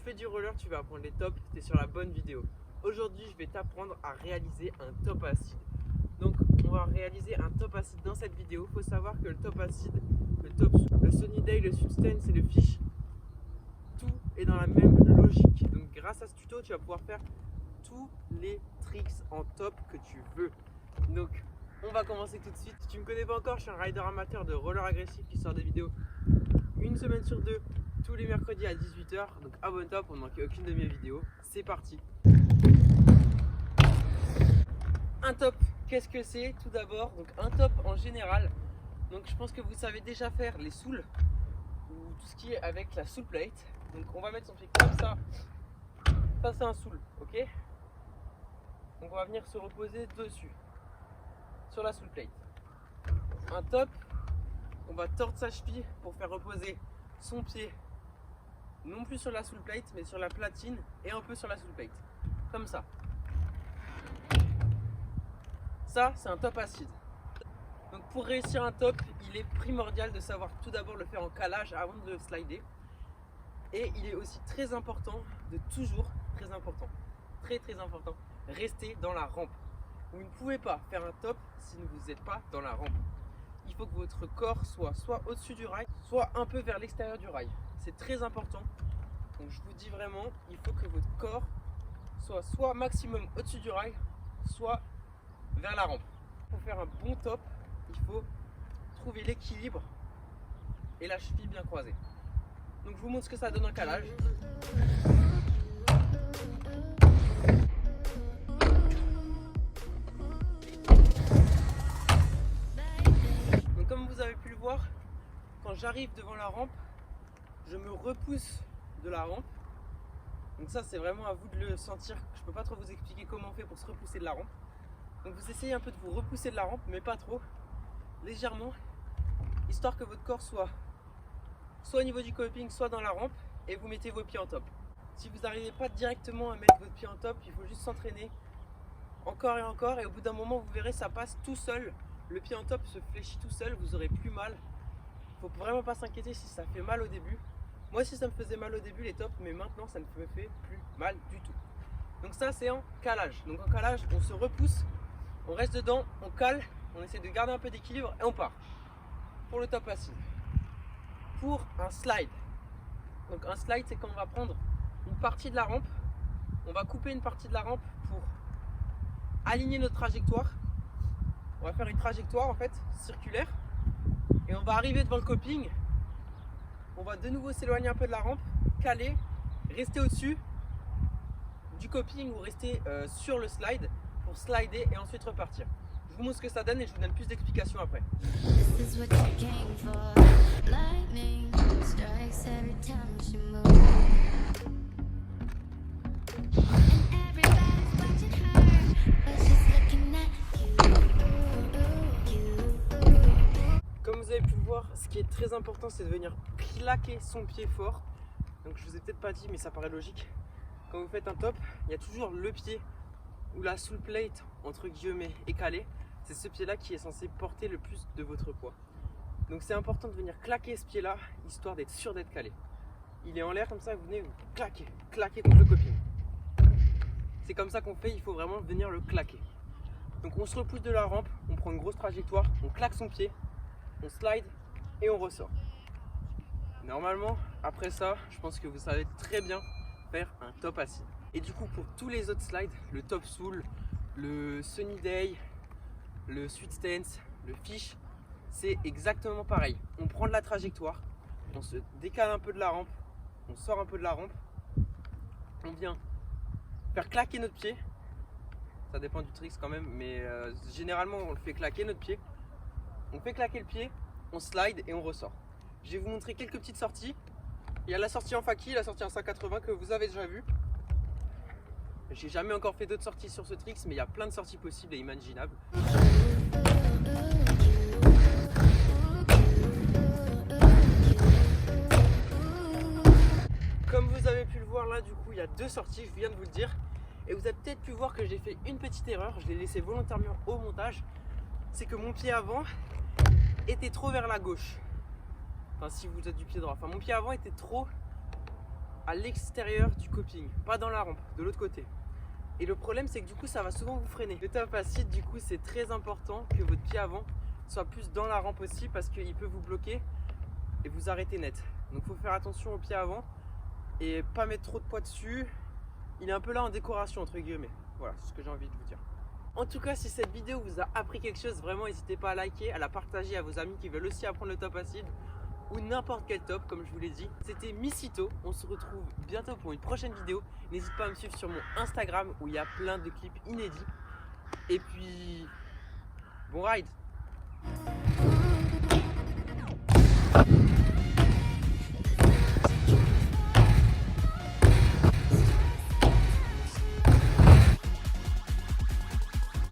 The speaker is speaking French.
fais du roller, tu vas apprendre les tops, tu es sur la bonne vidéo. Aujourd'hui, je vais t'apprendre à réaliser un top acide. Donc, on va réaliser un top acide dans cette vidéo. Il faut savoir que le top acide, le Sunny Day, le Sweet Stance et le Fish, tout est dans la même logique. Donc, grâce à ce tuto, tu vas pouvoir faire tous les tricks en top que tu veux. Donc, on va commencer tout de suite. Si tu ne me connais pas encore, je suis un rider amateur de roller agressif qui sort des vidéos une semaine sur deux, tous les mercredis à 18 h. Donc abonne-toi pour ne manquer aucune de mes vidéos. C'est parti. Un top, qu'est-ce que c'est? Tout d'abord, donc un top en général. Donc je pense que vous savez déjà faire les souls ou tout ce qui est avec la soul plate. Donc on va mettre son pied comme ça. Ça c'est un soul, ok? Donc on va venir se reposer dessus, sur la soul plate. Un top, on va tordre sa cheville pour faire reposer son pied non plus sur la soul plate mais sur la platine et un peu sur la soul plate, comme ça. Ça c'est un top acide. Donc pour réussir un top, il est primordial de savoir tout d'abord le faire en calage avant de le slider. Et il est aussi très important de toujours, très important, rester dans la rampe. Vous ne pouvez pas faire un top si vous n'êtes pas dans la rampe. Il faut que votre corps soit au-dessus du rail, soit un peu vers l'extérieur du rail. C'est très important. Donc je vous dis vraiment, il faut que votre corps soit maximum au-dessus du rail, soit vers la rampe. Pour faire un bon top, il faut trouver l'équilibre et la cheville bien croisée. Donc je vous montre ce que ça donne en calage. Donc comme vous avez pu le voir, quand j'arrive devant la rampe, je me repousse de la rampe. Donc ça c'est vraiment à vous de le sentir. Je peux pas trop vous expliquer comment on fait pour se repousser de la rampe. Donc vous essayez un peu de vous repousser de la rampe, mais pas trop, légèrement, histoire que votre corps soit au niveau du coping, soit dans la rampe, et vous mettez vos pieds en top. Si vous n'arrivez pas directement à mettre votre pied en top, il faut juste s'entraîner encore et encore, et au bout d'un moment vous verrez ça passe tout seul. Le pied en top se fléchit tout seul, vous aurez plus mal. Faut vraiment pas s'inquiéter si ça fait mal au début. Moi aussi ça me faisait mal au début les tops, mais maintenant ça ne me fait plus mal du tout. Donc ça c'est en calage. Donc en calage on se repousse, on reste dedans, on cale, on essaie de garder un peu d'équilibre et on part. Pour le top acide. Pour un slide. Donc un slide c'est quand on va prendre une partie de la rampe, on va couper une partie de la rampe pour aligner notre trajectoire. On va faire une trajectoire en fait circulaire et on va arriver devant le coping. On va de nouveau s'éloigner un peu de la rampe, caler, rester au-dessus du coping ou rester sur le slide pour slider et ensuite repartir. Je vous montre ce que ça donne et je vous donne plus d'explications après. Comme vous avez pu le voir, ce qui est très important c'est de venir claquer son pied fort. Donc je vous ai peut-être pas dit mais ça paraît logique. Quand vous faites un top, il y a toujours le pied où la soul plate entre guillemets est calée. C'est ce pied là qui est censé porter le plus de votre poids. Donc c'est important de venir claquer ce pied là histoire d'être sûr d'être calé. Il est en l'air comme ça, vous venez vous claquer contre le coping. C'est comme ça qu'on fait, il faut vraiment venir le claquer. Donc on se repousse de la rampe, on prend une grosse trajectoire, on claque son pied, on slide et on ressort. Normalement après ça, je pense que vous savez très bien faire un top acide. Et du coup pour tous les autres slides, le top soul, le sunny day, le sweet stance, le fish, c'est exactement pareil. On prend de la trajectoire, on se décale un peu de la rampe, on sort un peu de la rampe, on vient faire claquer notre pied. Ça dépend du trick quand même, mais généralement on le fait claquer notre pied. On fait claquer le pied, on slide et on ressort. Je vais vous montrer quelques petites sorties. Il y a la sortie en faki, la sortie en 180 que vous avez déjà vu. J'ai jamais encore fait d'autres sorties sur ce trick, mais il y a plein de sorties possibles et imaginables. Comme vous avez pu le voir là, du coup, il y a deux sorties, je viens de vous le dire. Et vous avez peut-être pu voir que j'ai fait une petite erreur, je l'ai laissé volontairement au montage. C'est que mon pied avant était trop vers la gauche. Enfin, si vous êtes du pied droit. Enfin, mon pied avant était trop à l'extérieur du coping, pas dans la rampe, de l'autre côté. Et le problème, c'est que du coup, ça va souvent vous freiner. Le top acide, du coup, c'est très important que votre pied avant soit plus dans la rampe aussi parce qu'il peut vous bloquer et vous arrêter net. Donc, il faut faire attention au pied avant et pas mettre trop de poids dessus. Il est un peu là en décoration, entre guillemets. Voilà, c'est ce que j'ai envie de vous dire. En tout cas, si cette vidéo vous a appris quelque chose, vraiment, n'hésitez pas à liker, à la partager à vos amis qui veulent aussi apprendre le top acide ou n'importe quel top, comme je vous l'ai dit. C'était Missito, on se retrouve bientôt pour une prochaine vidéo. N'hésite pas à me suivre sur mon Instagram où il y a plein de clips inédits. Et puis, bon ride!